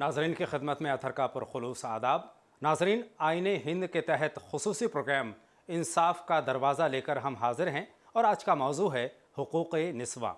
नाजरीन की खिदमत में अथर का पुरखुलूस आदाब। नाजरीन, आईने हिंद के तहत खुसूसी प्रोग्राम इंसाफ का दरवाज़ा लेकर हम हाजिर हैं और आज का मौजू है हुकूक़ निस्वा।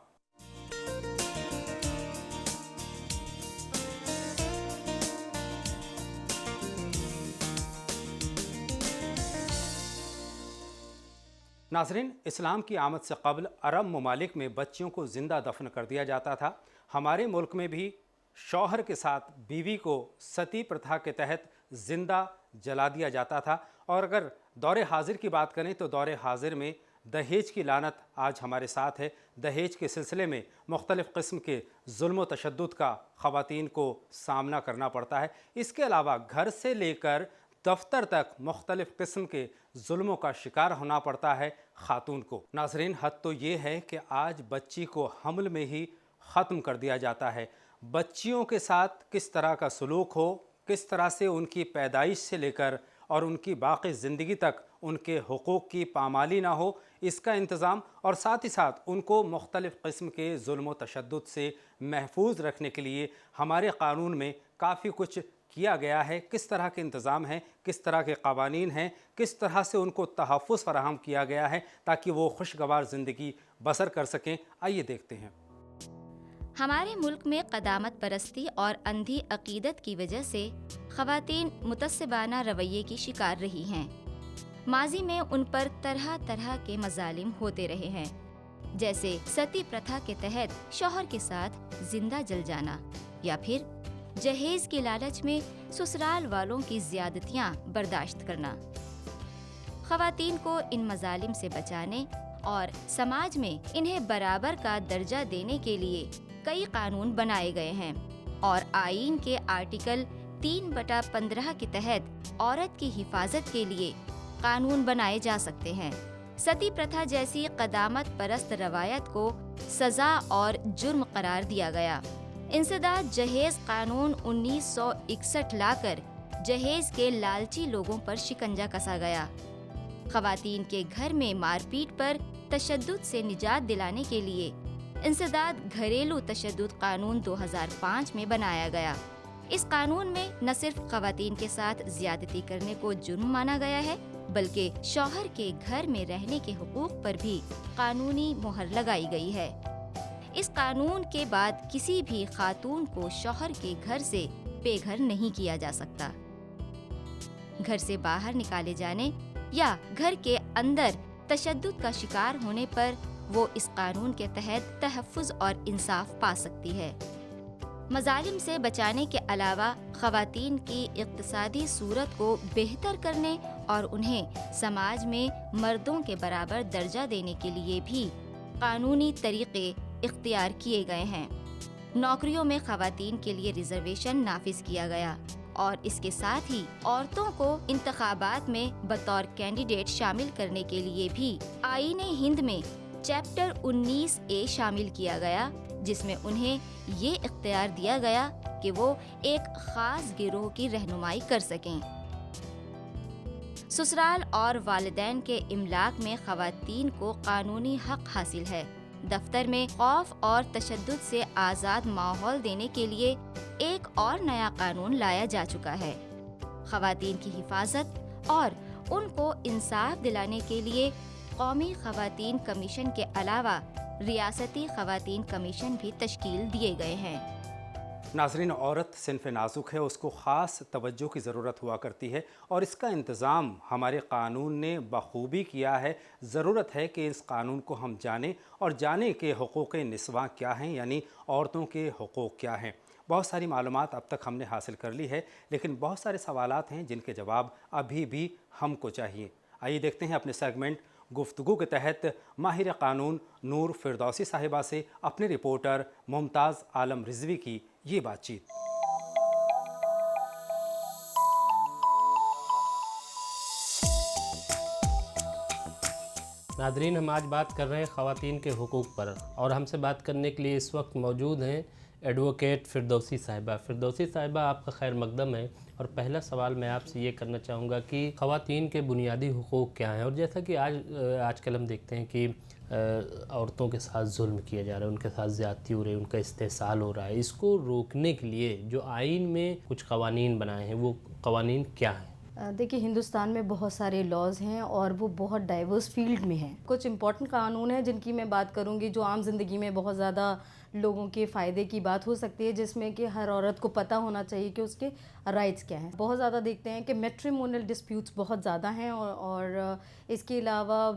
नाजरीन, इस्लाम की आमद से कबल अरब ममालिक में बच्चियों को ज़िंदा दफन कर दिया जाता था। हमारे मुल्क में भी शौहर के साथ बीवी को सती प्रथा के तहत ज़िंदा जला दिया जाता था। और अगर दौरे हाजिर की बात करें तो दौरे हाजिर में दहेज की लानत आज हमारे साथ है। दहेज के सिलसिले में मुख्तलिफ़ किस्म के जुल्म व तशद्दुद का ख़वातीन को सामना करना पड़ता है। इसके अलावा घर से लेकर दफ्तर तक मुख्तलिफ़ किस्म के जुल्मों का शिकार होना पड़ता है ख़ातून को। नाज़रीन, हद तो ये है कि आज बच्ची को हमल में ही ख़त्म कर दिया जाता है। बच्चियों के साथ किस तरह का सलूक हो, किस तरह से उनकी पैदाइश से लेकर और उनकी बाकी ज़िंदगी तक उनके हुकूक़ की पामाली ना हो, इसका इंतज़ाम और साथ ही साथ उनको मुख्तलिफ़ किस्म के जुल्म व तशद्दुद से महफूज रखने के लिए हमारे क़ानून में काफ़ी कुछ किया गया है। किस तरह के इंतज़ाम हैं, किस तरह के क़वानीन हैं, किस तरह से उनको तहफ़्फ़ुज़ फ़राहम किया गया है ताकि वो खुशगवार ज़िंदगी बसर कर सकें। आइए देखते हैं। हमारे मुल्क में क़दामत परस्ती और अंधी अक़ीदत की वजह से ख़वातीन मुतस्सिबाना रवैये की शिकार रही हैं। माजी में उन पर तरह तरह के मज़ालिम होते रहे हैं, जैसे सती प्रथा के तहत शौहर के साथ जिंदा जल जाना या फिर जहेज के लालच में ससुराल वालों की ज़्यादतियाँ बर्दाश्त करना। ख़वातीन को इन मज़ालिम से बचाने और समाज में इन्हें बराबर का दर्जा देने के लिए कई कानून बनाए गए हैं और आईन के आर्टिकल 3/15 के तहत औरत की हिफाजत के लिए कानून बनाए जा सकते हैं। सती प्रथा जैसी क़दामत परस्त रवायत को सज़ा और जुर्म करार दिया गया। इंसदाद जहेज कानून 1961 लाकर जहेज के लालची लोगों पर शिकंजा कसा गया। ख़वातीन के घर में मारपीट पर तशद्दुद से निजात दिलाने के लिए इंसदाद घरेलू तशद्दुद कानून 2005 में बनाया गया। इस कानून में न सिर्फ ख़वातीन के साथ ज्यादती करने को जुर्म माना गया है, बल्कि शौहर के घर में रहने के हुकूक पर भी कानूनी मोहर लगाई गई है। इस कानून के बाद किसी भी खातून को शौहर के घर से बेघर नहीं किया जा सकता। घर से बाहर निकाले जाने या घर के अंदर तशद्दुद का शिकार होने पर वो इस कानून के तहत तहफ़्फ़ुज़ और इंसाफ पा सकती है। मज़ालिम से बचाने के अलावा ख़वातीन की इक़्तिसादी सूरत को बेहतर करने और उन्हें समाज में मर्दों के बराबर दर्जा देने के लिए भी कानूनी तरीक़े इख्तियार किए गए हैं। नौकरियों में ख़वातीन के लिए रिज़र्वेशन नाफिज किया गया और इसके साथ ही औरतों को इंतखाबात में बतौर कैंडिडेट शामिल करने के लिए भी आईने हिंद में चैप्टर 19A शामिल किया गया, जिसमें उन्हें ये इख्तियार दिया गया कि वो एक ख़ास गिरोह की रहनुमाई कर सकें। ससुराल और वालिदैन के इमलाक में ख़वातीन को कानूनी हक हासिल है। दफ्तर में खौफ और तशद्दुद से आज़ाद माहौल देने के लिए एक और नया कानून लाया जा चुका है। ख़वातीन की हिफाजत और उनको इंसाफ दिलाने के लिए कौमी ख़वातीन कमीशन के अलावा रियासती ख़वातीन कमीशन भी तश्कील दिए गए हैं। नाज़रीन, औरत सिन्फ़ नाजुक है, उसको ख़ास तवज्जो की ज़रूरत हुआ करती है और इसका इंतज़ाम हमारे क़ानून ने बख़ूबी किया है। ज़रूरत है कि इस क़ानून को हम जानें और जानें कि हुकूक़ निस्वा क्या हैं, यानी औरतों के हुकूक़ क्या हैं। बहुत सारी मालूमात अब तक हमने हासिल कर ली है, लेकिन बहुत सारे सवालात हैं जिनके जवाब अभी भी हमको चाहिए। आइए देखते हैं अपने सेगमेंट गुफ्तगू के तहत माहिर क़ानून नूर फिरदौसी साहिबा से अपने रिपोर्टर मुमताज़ आलम रिजवी की ये बातचीत। नादरीन, हम आज बात कर रहे हैं ख़वातीन के हुकूक़ पर और हमसे बात करने के लिए इस वक्त मौजूद हैं एडवोकेट फ़िरदौसी साहिबा आपका खैर मकदम है। और पहला सवाल मैं आपसे ये करना चाहूँगा कि ख़वातीन के बुनियादी हुकूक़ क्या हैं? और जैसा कि आजकल हम देखते हैं कि औरतों के साथ जुल्म किया जा रहा है, उनके साथ ज़्यादती हो रही है, उनका इस्तेसाल हो रहा है, इसको रोकने के लिए जो आइन में कुछ क़वानीन बनाए हैं, वो क़वानीन क्या हैं? देखिए, हिंदुस्तान में बहुत सारे लॉज हैं और वो बहुत डाइवर्स फील्ड में हैं। कुछ इम्पॉर्टेंट कानून हैं जिनकी मैं बात करूंगी, जो आम जिंदगी में बहुत ज़्यादा लोगों के फ़ायदे की बात हो सकती है, जिसमें कि हर औरत को पता होना चाहिए कि उसके राइट्स क्या हैं। बहुत ज़्यादा देखते हैं कि मैट्रिमोनियल डिस्प्यूट्स बहुत ज़्यादा हैं और इसके अलावा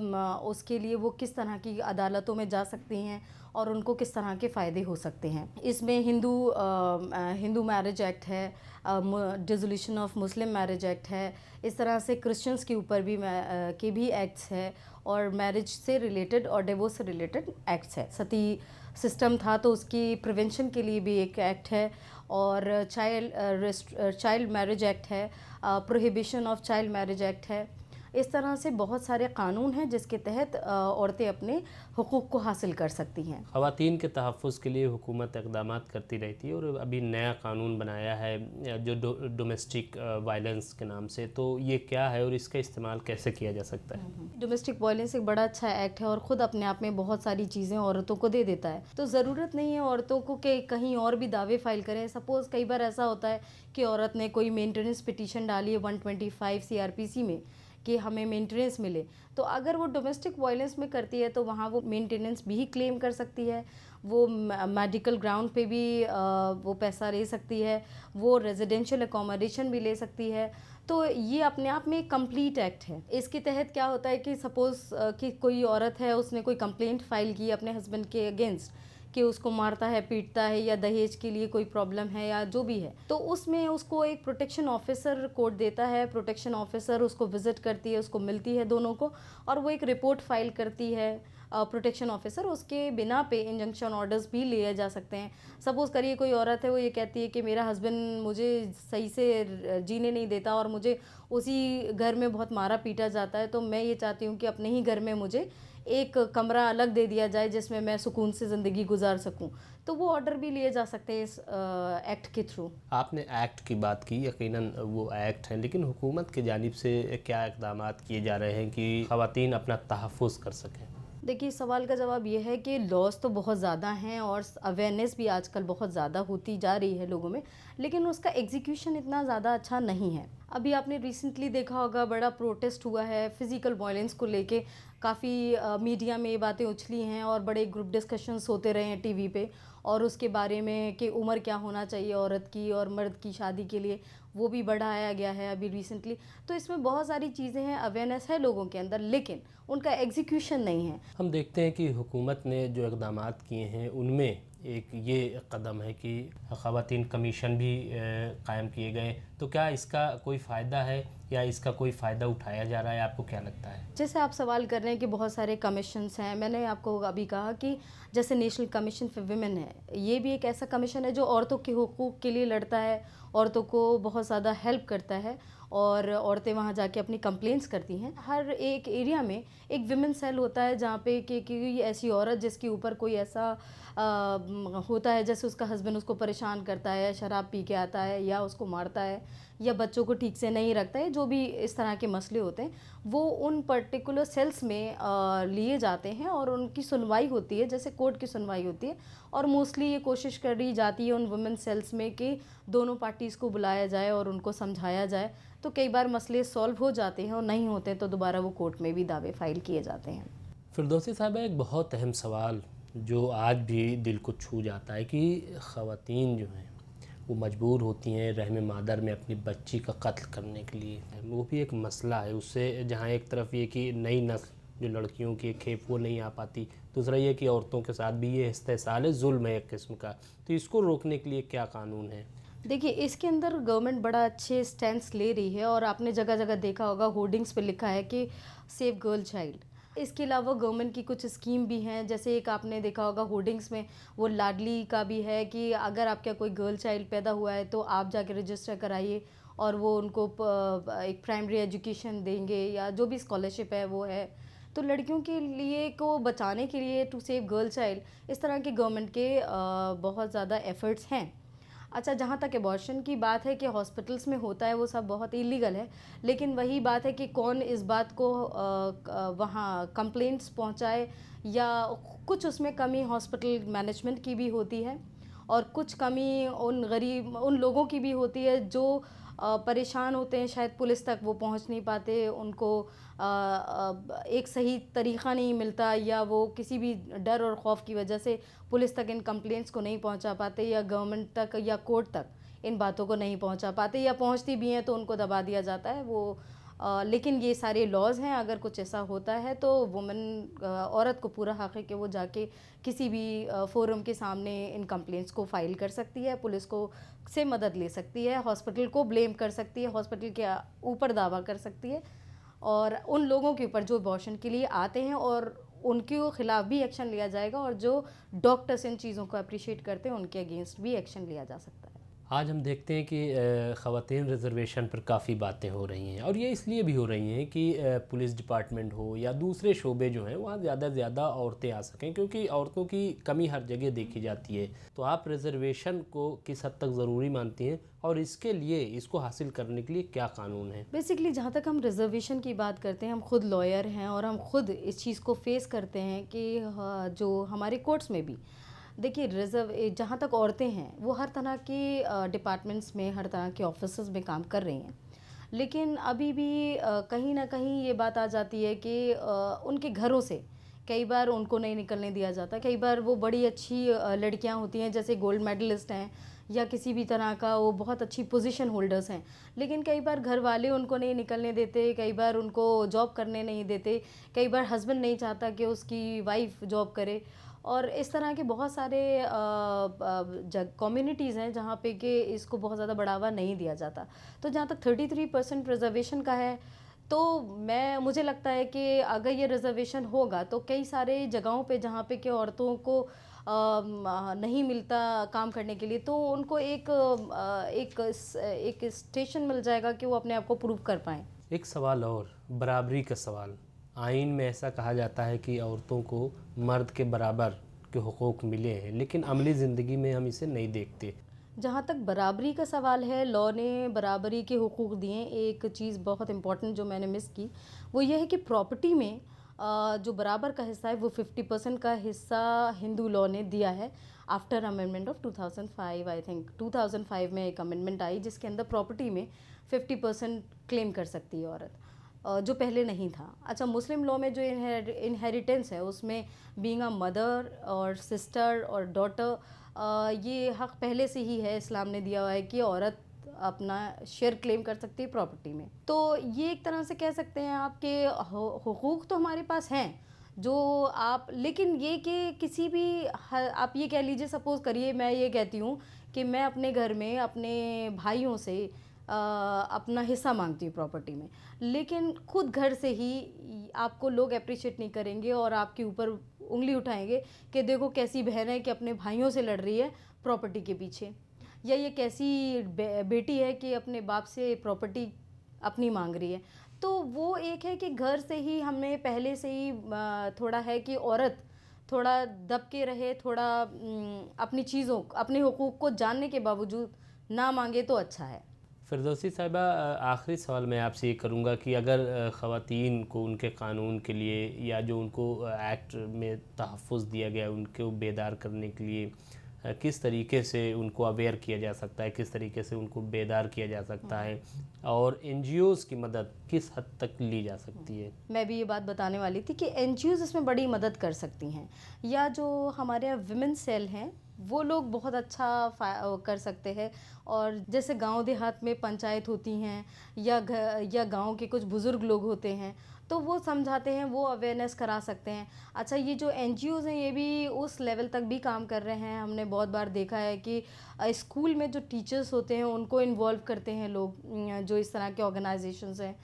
उसके लिए वो किस तरह की अदालतों में जा सकती हैं और उनको किस तरह के फ़ायदे हो सकते हैं। इसमें हिंदू मैरिज एक्ट है, dissolution of Muslim marriage act है, इस तरह से क्रिश्चियंस के ऊपर भी के भी एक्ट्स है और मैरिज से रिलेटेड और डिवोर्स से रिलेटेड एक्ट्स है। सती सिस्टम था तो उसकी प्रिवेंशन के लिए भी एक एक्ट है और चाइल्ड मैरिज एक्ट है, prohibition of child marriage act है। इस तरह से बहुत सारे कानून हैं जिसके तहत औरतें अपने हुकूक को हासिल कर सकती हैं। ख़वातीन के तहफ़्फ़ुज़ के लिए हुकूमत इक़दामात करती रहती है और अभी नया कानून बनाया है जो डोमेस्टिक वायलेंस के नाम से, तो ये क्या है और इसका इस्तेमाल कैसे किया जा सकता है? डोमेस्टिक वायलेंस एक बड़ा अच्छा एक्ट है और ख़ुद अपने आप में बहुत सारी चीज़ें औरतों को दे देता है, तो ज़रूरत नहीं है औरतों को कि कहीं और भी दावे फाइल करें। सपोज़ कई बार ऐसा होता है कि औरत ने कोई मेंटेनेंस पिटीशन डाली है 125 CRPC में कि हमें मेंटेनेंस मिले, तो अगर वो डोमेस्टिक वायलेंस में करती है तो वहाँ वो मेंटेनेंस भी क्लेम कर सकती है, वो मेडिकल ग्राउंड पे भी वो पैसा ले सकती है, वो रेजिडेंशियल अकोमोडेशन भी ले सकती है। तो ये अपने आप में एक कंप्लीट एक्ट है। इसके तहत क्या होता है कि सपोज़ कि कोई औरत है, उसने कोई कंप्लेंट फाइल की अपने हस्बैंड के अगेंस्ट कि उसको मारता है, पीटता है या दहेज के लिए कोई प्रॉब्लम है या जो भी है, तो उसमें उसको एक प्रोटेक्शन ऑफिसर कोर्ट देता है। प्रोटेक्शन ऑफिसर उसको विज़िट करती है, उसको मिलती है दोनों को, और वो एक रिपोर्ट फाइल करती है। प्रोटेक्शन ऑफिसर उसके बिना पे इंजंक्शन ऑर्डर्स भी लिए जा सकते हैं। सपोज़ करिए कोई औरत है, वो ये कहती है कि मेरा हस्बैंड मुझे सही से जीने नहीं देता और मुझे उसी घर में बहुत मारा पीटा जाता है, तो मैं ये चाहती हूँ कि अपने ही घर में मुझे एक कमरा अलग दे दिया जाए जिसमें मैं सुकून से ज़िंदगी गुजार सकूं, तो वो ऑर्डर भी लिए जा सकते हैं इस एक्ट के थ्रू। आपने एक्ट की बात की, यकीनन वो एक्ट हैं, लेकिन हुकूमत की जानिब से क्या इक़दामात किए जा रहे हैं कि ख़वातीन अपना तहफ़्फ़ुज़ कर सकें? देखिए, सवाल का जवाब ये है कि लॉज तो बहुत ज़्यादा हैं और अवेयरनेस भी आजकल बहुत ज़्यादा होती जा रही है लोगों में, लेकिन उसका एग्जीक्यूशन इतना ज़्यादा अच्छा नहीं है। अभी आपने रिसेंटली देखा होगा, बड़ा प्रोटेस्ट हुआ है फ़िज़िकल वायलेंस को लेके, काफ़ी मीडिया में ये बातें उछली हैं और बड़े ग्रुप डिस्कशंस होते रहे हैं टीवी पे, और उसके बारे में कि उम्र क्या होना चाहिए औरत की और मर्द की शादी के लिए, वो भी बढ़ाया गया है अभी रिसेंटली। तो इसमें बहुत सारी चीज़ें हैं, अवेयरनेस है लोगों के अंदर, लेकिन उनका एग्जीक्यूशन नहीं है। हम देखते हैं कि हुकूमत ने जो इक़दामात किए हैं उनमें एक ये कदम है कि ख़वातीन कमीशन भी कायम किए गए, तो क्या इसका कोई फ़ायदा है या इसका कोई फ़ायदा उठाया जा रहा है? आपको क्या लगता है? जैसे आप सवाल कर रहे हैं कि बहुत सारे कमीशंस हैं, मैंने आपको अभी कहा कि जैसे नेशनल कमीशन फॉर वुमेन है, ये भी एक ऐसा कमीशन है जो औरतों के हुकूक़ के लिए लड़ता है, औरतों को बहुत ज़्यादा हेल्प करता है और औरतें वहाँ जाके अपनी कंप्लेंट्स करती हैं। हर एक एरिया में एक विमेन सेल होता है जहाँ पे कि ऐसी औरत जिसके ऊपर कोई ऐसा होता है, जैसे उसका हस्बैंड उसको परेशान करता है, शराब पी के आता है या उसको मारता है या बच्चों को ठीक से नहीं रखता है, जो भी इस तरह के मसले होते हैं, वो उन पर्टिकुलर सेल्स में लिए जाते हैं और उनकी सुनवाई होती है, जैसे कोर्ट की सुनवाई होती है। और मोस्टली ये कोशिश करी जाती है उन वुमेन सेल्स में कि दोनों पार्टीज़ को बुलाया जाए और उनको समझाया जाए, तो कई बार मसले सॉल्व हो जाते हैं, और नहीं होते तो दोबारा वो कोर्ट में भी दावे फाइल किए जाते हैं। फ़िरदौसी साहिबा, एक बहुत अहम सवाल जो आज भी दिल को छू जाता है कि ख़वातीन जो हैं वो मजबूर होती हैं रहम मादर में अपनी बच्ची का कत्ल करने के लिए, वो भी एक मसला है। उससे जहाँ एक तरफ ये कि नई नस्ल जो लड़कियों की खेप वो नहीं आ पाती, दूसरा ये कि औरतों के साथ भी ये इस्तेसाल है, जुल्म है एक किस्म का, तो इसको रोकने के लिए क्या कानून है? देखिए, इसके अंदर गवर्नमेंट बड़ा अच्छे स्टैंड्स ले रही है और आपने जगह जगह देखा होगा होर्डिंग्स पे लिखा है कि सेव गर्ल चाइल्ड। इसके अलावा गवर्नमेंट की कुछ स्कीम भी हैं, जैसे एक आपने देखा होगा होर्डिंग्स में वो लाडली का भी है कि अगर आपका कोई गर्ल चाइल्ड पैदा हुआ है तो आप जाके रजिस्टर कराइए और वो उनको एक प्राइमरी एजुकेशन देंगे या जो भी स्कॉलरशिप है वो है। तो लड़कियों के लिए को बचाने के लिए, टू सेव गर्ल चाइल्ड, इस तरह के गवर्नमेंट के बहुत ज़्यादा एफ़र्ट्स हैं। अच्छा, जहाँ तक एबॉर्शन की बात है कि हॉस्पिटल्स में होता है, वो सब बहुत इलीगल है, लेकिन वही बात है कि कौन इस बात को वहाँ कंप्लेंट्स पहुँचाए, या कुछ उसमें कमी हॉस्पिटल मैनेजमेंट की भी होती है, और कुछ कमी उन लोगों की भी होती है जो परेशान होते हैं, शायद पुलिस तक वो पहुंच नहीं पाते, उनको एक सही तरीक़ा नहीं मिलता, या वो किसी भी डर और खौफ की वजह से पुलिस तक इन कंप्लेंट्स को नहीं पहुंचा पाते, या गवर्नमेंट तक या कोर्ट तक इन बातों को नहीं पहुंचा पाते, या पहुंचती भी हैं तो उनको दबा दिया जाता है वो। लेकिन ये सारे लॉज हैं, अगर कुछ ऐसा होता है तो वुमेन औरत को पूरा हक़ है कि वो जाके किसी भी फोरम के सामने इन कंप्लेंट्स को फ़ाइल कर सकती है, पुलिस को से मदद ले सकती है, हॉस्पिटल को ब्लेम कर सकती है, हॉस्पिटल के ऊपर दावा कर सकती है, और उन लोगों के ऊपर जो अबॉर्शन के लिए आते हैं और उनके ख़िलाफ़ भी एक्शन लिया जाएगा, और जो डॉक्टर्स इन चीज़ों को अप्रिशिएट करते हैं उनके अगेंस्ट भी एक्शन लिया जा सकता है। आज हम देखते हैं कि ख़वातीन रिज़र्वेशन पर काफ़ी बातें हो रही हैं, और ये इसलिए भी हो रही हैं कि पुलिस डिपार्टमेंट हो या दूसरे शोबे जो हैं वहाँ ज़्यादा से ज़्यादा औरतें आ सकें, क्योंकि औरतों की कमी हर जगह देखी जाती है। तो आप रिज़र्वेशन को किस हद तक ज़रूरी मानती हैं, और इसके लिए इसको हासिल करने के लिए क्या कानून है? बेसिकली जहाँ तक हम रिज़र्वेशन की बात करते हैं, हम खुद लॉयर हैं और हम खुद इस चीज़ को फेस करते हैं कि जो हमारे कोर्ट्स में भी देखिए, जहाँ तक औरतें हैं वो हर तरह के डिपार्टमेंट्स में, हर तरह के ऑफिसेस में काम कर रही हैं, लेकिन अभी भी कहीं ना कहीं ये बात आ जाती है कि उनके घरों से कई बार उनको नहीं निकलने दिया जाता। कई बार वो बड़ी अच्छी लड़कियां होती हैं, जैसे गोल्ड मेडलिस्ट हैं या किसी भी तरह का वो बहुत अच्छी पोजीशन होल्डर्स हैं, लेकिन कई बार घर वाले उनको नहीं निकलने देते, कई बार उनको जॉब करने नहीं देते, कई बार हस्बैंड नहीं चाहता कि उसकी वाइफ जॉब करे, और इस तरह के बहुत सारे कम्युनिटीज़ हैं जहाँ पे कि इसको बहुत ज़्यादा बढ़ावा नहीं दिया जाता। तो जहाँ तक 33% रिजर्वेशन का है, तो मुझे लगता है कि अगर ये रिजर्वेशन होगा तो कई सारे जगहों पे जहाँ पे कि औरतों को नहीं मिलता काम करने के लिए, तो उनको एक स्टेशन मिल जाएगा कि वो अपने आप को प्रूव कर पाएँ। एक सवाल और, बराबरी का सवाल। आइन में ऐसा कहा जाता है कि औरतों को मर्द के बराबर के हुकूक मिले हैं, लेकिन अमली ज़िंदगी में हम इसे नहीं देखते। जहाँ तक बराबरी का सवाल है, लॉ ने बराबरी के हुकूक दिए। एक चीज़ बहुत इम्पॉर्टेंट जो मैंने मिस की वो ये है कि प्रॉपर्टी में जो बराबर का हिस्सा है वो 50% का हिस्सा हिंदू लॉ ने दिया है after amendment of 2005। I think 2005 में एक अमेंडमेंट आई जिसके अंदर प्रॉपर्टी में 50% क्लेम कर सकती है औरत, जो पहले नहीं था। अच्छा, मुस्लिम लॉ में जो इनहेरिटेंस है उसमें बीइंग अ मदर और सिस्टर और डॉटर, ये हक़ पहले से ही है, इस्लाम ने दिया हुआ है कि औरत अपना शेयर क्लेम कर सकती है प्रॉपर्टी में। तो ये एक तरह से कह सकते हैं आपके हुकूक तो हमारे पास हैं जो आप, लेकिन ये कि किसी भी आप ये कह लीजिए, सपोज़ करिए मैं ये कहती हूँ कि मैं अपने घर में अपने भाइयों से अपना हिस्सा मांगती हूँ प्रॉपर्टी में, लेकिन खुद घर से ही आपको लोग अप्रिशिएट नहीं करेंगे और आपके ऊपर उंगली उठाएंगे कि देखो कैसी बहन है कि अपने भाइयों से लड़ रही है प्रॉपर्टी के पीछे, या ये कैसी बेटी है कि अपने बाप से प्रॉपर्टी अपनी मांग रही है। तो वो एक है कि घर से ही हमें पहले से ही थोड़ा है कि औरत थोड़ा दब के रहे, थोड़ा अपनी चीज़ों, अपने हुकूक को जानने के बावजूद ना मांगे तो अच्छा है। फिरदौसी साहिबा, आखिरी सवाल मैं आपसे ये करूँगा कि अगर ख़वातीन को उनके क़ानून के लिए या जो उनको एक्ट में तहफ़्फ़ुज़ दिया गया है उनको बेदार करने के लिए किस तरीके से उनको अवेयर किया जा सकता है, किस तरीके से उनको बेदार किया जा सकता है, और NGOs की मदद किस हद तक ली जा सकती है? मैं भी ये बात बताने वाली थी कि NGOs इसमें बड़ी मदद कर सकती हैं, या जो हमारे यहाँ विमेन सेल हैं वो लोग बहुत अच्छा कर सकते हैं। और जैसे गांव देहात में पंचायत होती हैं या गांव के कुछ बुज़ुर्ग लोग होते हैं, तो वो समझाते हैं, वो अवेयरनेस करा सकते हैं। अच्छा, ये जो NGOs हैं ये भी उस लेवल तक भी काम कर रहे हैं। हमने बहुत बार देखा है कि स्कूल में जो टीचर्स होते हैं उनको इन्वॉल्व करते हैं लोग, जो इस तरह के ऑर्गेनाइजेशंस हैं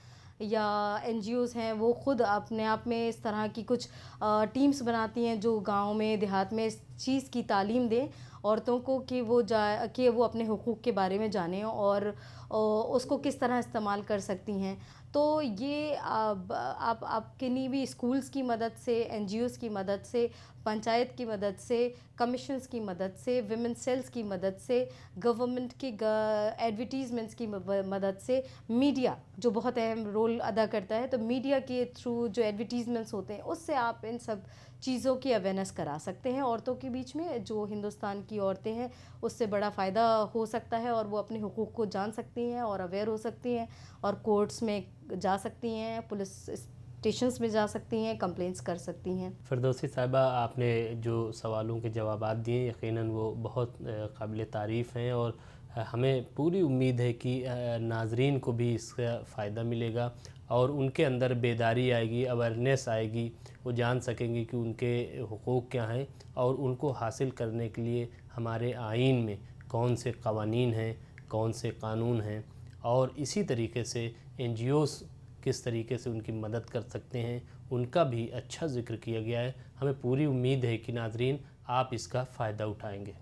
या NGOs हैं, वो खुद अपने आप में इस तरह की कुछ टीम्स बनाती हैं जो गांव में देहात में इस चीज़ की तालीम दें औरतों को कि वो अपने हुकूक़ के बारे में जानें और उसको किस तरह इस्तेमाल कर सकती हैं। तो ये आप किन्हीं भी स्कूल्स की मदद से, एनजीओज़ की मदद से, पंचायत की मदद से, कमीशंस की मदद से, विमेन सेल्स की मदद से, गवर्नमेंट की एडवर्टीज़मेंट्स की मदद से, मीडिया जो बहुत अहम रोल अदा करता है, तो मीडिया के थ्रू जो एडवर्टीज़मेंट्स होते हैं उससे आप इन सब चीज़ों की अवेयरनेस करा सकते हैं औरतों के बीच में। जो हिंदुस्तान की औरतें हैं उससे बड़ा फ़ायदा हो सकता है और वो अपने हुकूक़ को जान सकती हैं और अवेयर हो सकती हैं और कोर्ट्स में जा सकती हैं, पुलिस स्टेशंस में जा सकती हैं, कंप्लेंट्स कर सकती हैं। फिरदौसी साहिबा, आपने जो सवालों के जवाबात दिए यकीनन वो बहुत काबिल तारीफ़ हैं और हमें पूरी उम्मीद है कि नाज़रीन को भी इसका फ़ायदा मिलेगा और उनके अंदर बेदारी आएगी, अवेयरनेस आएगी, वो जान सकेंगे कि उनके हुकूक़ क्या हैं और उनको हासिल करने के लिए हमारे आइन में कौन से क़वानीन हैं, कौन से कानून हैं और इसी तरीके से एनजीओज़ किस तरीके से उनकी मदद कर सकते हैं उनका भी अच्छा ज़िक्र किया गया है। हमें पूरी उम्मीद है कि नाज़रीन आप इसका फ़ायदा उठाएंगे।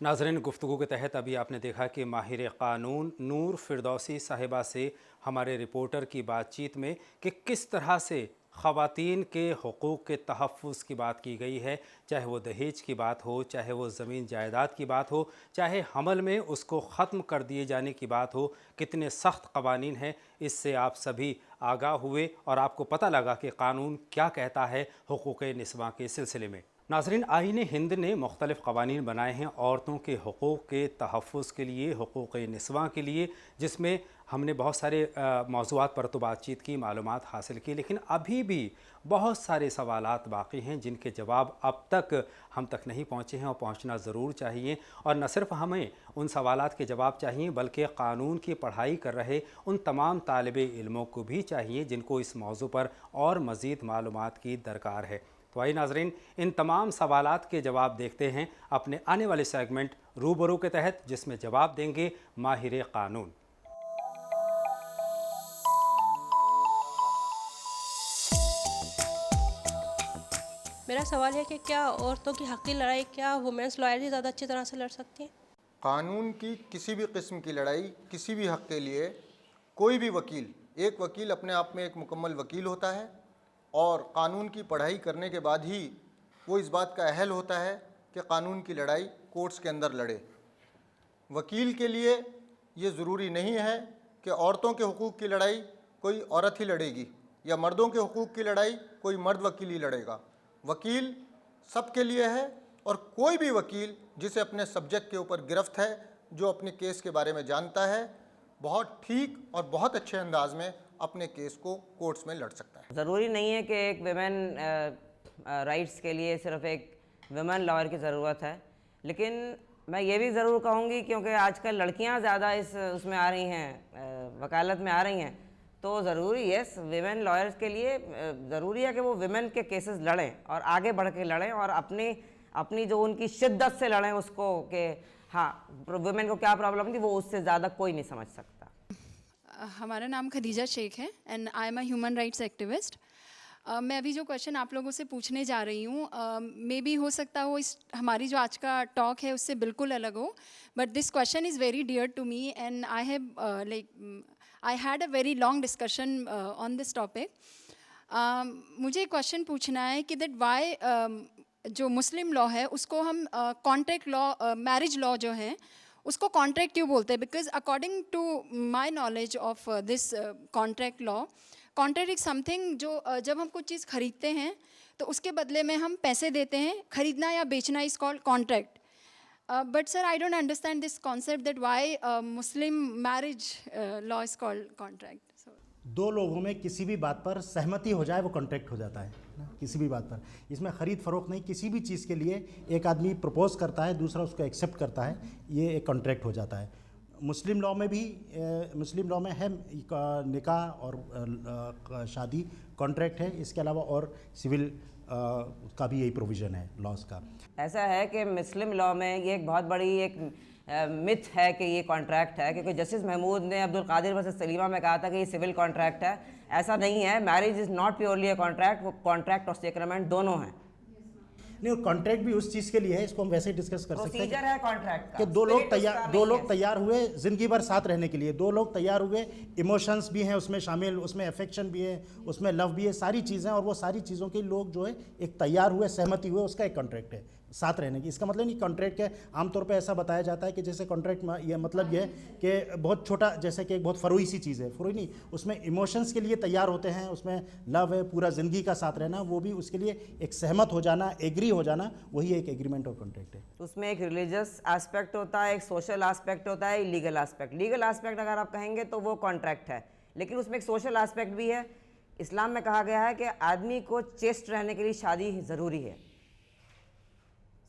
नाज़रीन, गुफ्तगू के तहत अभी आपने देखा कि माहिर क़ानून नूर फिरदौसी साहिबा से हमारे रिपोर्टर की बातचीत में कि किस तरह से ख़वातीन के हुकूक़ के तहफ़्फ़ुज़ की बात की गई है, चाहे वो दहेज की बात हो, चाहे वो ज़मीन जायदाद की बात हो, चाहे हमल में उसको ख़त्म कर दिए जाने की बात हो। कितने सख्त क़वानीन हैं, इससे आप सभी आगाह हुए और आपको पता लगा कि क़ानून क्या कहता है हुकूक़ निस्वां के सिलसिले में। नाज़रीन, आईन हिंद ने मुख्तलिफ़ क़वानीन बनाए हैं औरतों के हुकूक़ के तहफ़्फ़ुज़ के लिए, हुकूक़ निस्वां के लिए, जिसमें हमने बहुत सारे मौज़ूआत पर तो बातचीत की, मालूमात हासिल की, लेकिन अभी भी बहुत सारे सवालात बाकी हैं जिनके जवाब अब तक हम तक नहीं पहुँचे हैं और पहुँचना ज़रूर चाहिए। और न सिर्फ हमें उन सवालात के जवाब चाहिए बल्कि क़ानून की पढ़ाई कर रहे उन तमाम तालिबे इल्मों को भी चाहिए जिनको इस मौज़ू पर और मज़ीद मालूमात की दरकार है। तो आइए नाज़रीन, इन तमाम सवालात के जवाब देखते हैं अपने आने वाले सेगमेंट रूबरू के तहत, जिसमें जवाब देंगे माहिर क़ानून। मेरा सवाल है कि क्या औरतों की हक़ की लड़ाई क्या वुमेंस लॉयर ही ज़्यादा अच्छी तरह से लड़ सकती हैं? कानून की किसी भी किस्म की लड़ाई, किसी भी हक़ के लिए कोई भी वकील, एक वकील अपने आप में एक मुकम्मल वकील होता है और कानून की पढ़ाई करने के बाद ही वो इस बात का अहल होता है कि कानून की लड़ाई कोर्ट्स के अंदर लड़े। वकील के लिए ये ज़रूरी नहीं है कि औरतों के हुकूक़ की लड़ाई कोई औरत ही लड़ेगी या मर्दों के हुकूक़ की लड़ाई कोई मर्द वकील ही लड़ेगा। वकील सब के लिए है और कोई भी वकील जिसे अपने सब्जेक्ट के ऊपर गिरफ्त है, जो अपने केस के बारे में जानता है, बहुत ठीक और बहुत अच्छे अंदाज में अपने केस को कोर्ट्स में लड़ सकता है। ज़रूरी नहीं है कि एक विमेन राइट्स के लिए सिर्फ एक विमेन लॉयर की ज़रूरत है, लेकिन मैं ये भी ज़रूर कहूँगी क्योंकि आजकल लड़कियाँ ज़्यादा उसमें आ रही हैं, वकालत में आ रही हैं, तो ज़रूरी है विमेन लॉयर्स के लिए ज़रूरी है कि वो विमेन के केसेस लड़ें और आगे बढ़ के लड़ें और अपनी जो उनकी शिद्दत से लड़ें उसको कि हाँ विमेन को क्या प्रॉब्लम थी वो उससे ज़्यादा कोई नहीं समझ सकता। हमारा नाम खदीजा शेख है and I am a human rights activist. मैं अभी जो क्वेश्चन आप लोगों से पूछने जा रही हूँ मे बी हो सकता हो इस हमारी जो आज का टॉक है उससे बिल्कुल अलग हो, but this question is very dear to me and I have I had a very long discussion on this topic. मुझे क्वेश्चन पूछना है कि that why जो मुस्लिम लॉ है उसको हम कॉन्ट्रैक्ट लॉ, मैरिज लॉ जो है उसको कॉन्ट्रैक्ट क्यों बोलते हैं? Because according to my knowledge of this contract law, contract is something जो जब हम कुछ चीज़ खरीदते हैं तो उसके बदले में हम पैसे देते हैं, खरीदना या बेचना is called contract. But sir, I don't understand this concept that why Muslim marriage law is called contract. So, दो लोगों में किसी भी बात पर सहमति हो जाए वो कॉन्ट्रैक्ट हो जाता है ना, किसी भी बात पर। इसमें ख़रीद फ़रोख्त नहीं, किसी भी चीज़ के लिए एक आदमी प्रपोज करता है, दूसरा उसको एक्सेप्ट करता है, ये एक कॉन्ट्रैक्ट हो जाता है। मुस्लिम लॉ में भी मुस्लिम लॉ में है निकाह और शादी कॉन्ट्रैक्ट है, इसके अलावा और सिविल का भी यही प्रोविज़न है लॉज का। ऐसा है कि मुस्लिम लॉ में ये एक बहुत बड़ी एक मिथ है कि ये कॉन्ट्रैक्ट है, क्योंकि जस्टिस महमूद ने अब्दुल कादिर वर्सेस सलीमा में कहा था कि ये सिविल कॉन्ट्रैक्ट है। ऐसा नहीं है, marriage is not purely a contract, वो कॉन्ट्रैक्ट और सेक्रेमेंट दोनों हैं। नहीं, कॉन्ट्रैक्ट भी उस चीज़ के लिए है, इसको हम वैसे ही डिस्कस कर सकते प्रोसीजर हैं है कॉन्ट्रैक्ट का कि दो नहीं लोग है। तैयार हुए ज़िंदगी भर साथ रहने के लिए, दो लोग तैयार हुए, इमोशंस भी हैं उसमें शामिल, उसमें अफेक्शन भी है, उसमें लव भी है, सारी चीज़ें, और वो सारी चीज़ों के लोग जो है एक तैयार हुए, सहमति हुए, उसका एक कॉन्ट्रैक्ट है साथ रहने की। इसका मतलब नहीं कॉन्ट्रैक्ट है, आमतौर पे ऐसा बताया जाता है कि जैसे कॉन्ट्रैक्ट ये मतलब ये है कि बहुत छोटा, जैसे कि एक बहुत फरोई सी चीज़ है, फरोई नहीं, उसमें इमोशंस के लिए तैयार होते हैं, उसमें लव है, पूरा ज़िंदगी का साथ रहना, वो भी उसके लिए एक सहमत हो जाना, एग्री हो जाना, वही एक एग्रीमेंट और कॉन्ट्रैक्ट है। उसमें एक रिलीजियस एस्पेक्ट होता है, एक सोशल एस्पेक्ट होता है, लीगल एस्पेक्ट। लीगल एस्पेक्ट अगर आप कहेंगे तो वो कॉन्ट्रैक्ट है, लेकिन उसमें एक सोशल एस्पेक्ट भी है। इस्लाम में कहा गया है कि आदमी को चेस्ट रहने के लिए शादी ज़रूरी है,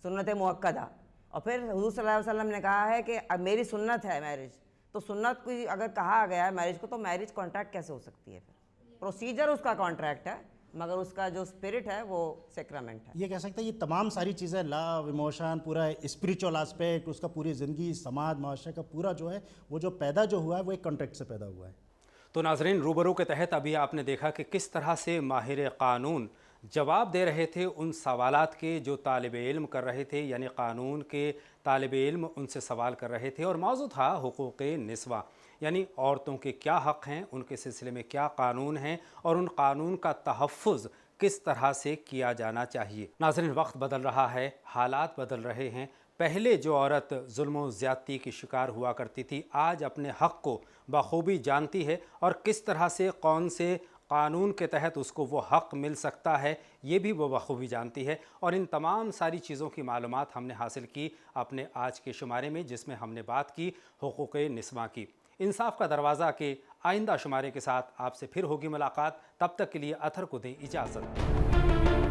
सुन्नत मुअक्कदा। और फिर हुज़ूर सल्लल्लाहु अलैहि वसल्लम ने कहा है कि अब मेरी सुन्नत है मैरिज, तो सुन्नत को अगर कहा गया है मैरिज को, तो मैरिज कॉन्ट्रैक्ट कैसे हो सकती है? फिर प्रोसीजर उसका कॉन्ट्रैक्ट है, मगर उसका जो स्पिरिट है वो सेक्रामेंट है। ये कह सकते हैं ये तमाम सारी चीज़ें, लव, इमोशन, पूरा स्पिरिचुअल एस्पेक्ट, उसका पूरी ज़िंदगी, समाज, माशरे का पूरा जो है वो जो पैदा जो हुआ है वो एक कॉन्ट्रैक्ट से पैदा हुआ है। तो नाजरीन, रूबरू के तहत अभी आपने देखा कि किस तरह से माहिर क़ानून जवाब दे रहे थे उन सवालात के जो तालिब इल्म कर रहे थे, यानी क़ानून के तालिब इल्म उनसे सवाल कर रहे थे, और मौजू था हुकूक़ निस्वा, यानी औरतों के क्या हक़ हैं, उनके सिलसिले में क्या कानून हैं, और उन कानून का तहफ़्फ़ुज़ किस तरह से किया जाना चाहिए। नाज़रीन, वक्त बदल रहा है, हालात बदल रहे हैं। पहले जो औरत जुल्म ज़्यादती की शिकार हुआ करती थी, आज अपने हक़ को बखूबी जानती है, और किस तरह से कौन से कानून के तहत उसको वो हक़ मिल सकता है, ये भी वो बखूबी जानती है। और इन तमाम सारी चीज़ों की मालूमात हमने हासिल की अपने आज के शुमारे में, जिसमें हमने बात की हुकूक़ निस्वा की। इंसाफ का दरवाज़ा के आइंदा शुमारे के साथ आपसे फिर होगी मुलाकात। तब तक के लिए अथर को दें इजाज़त।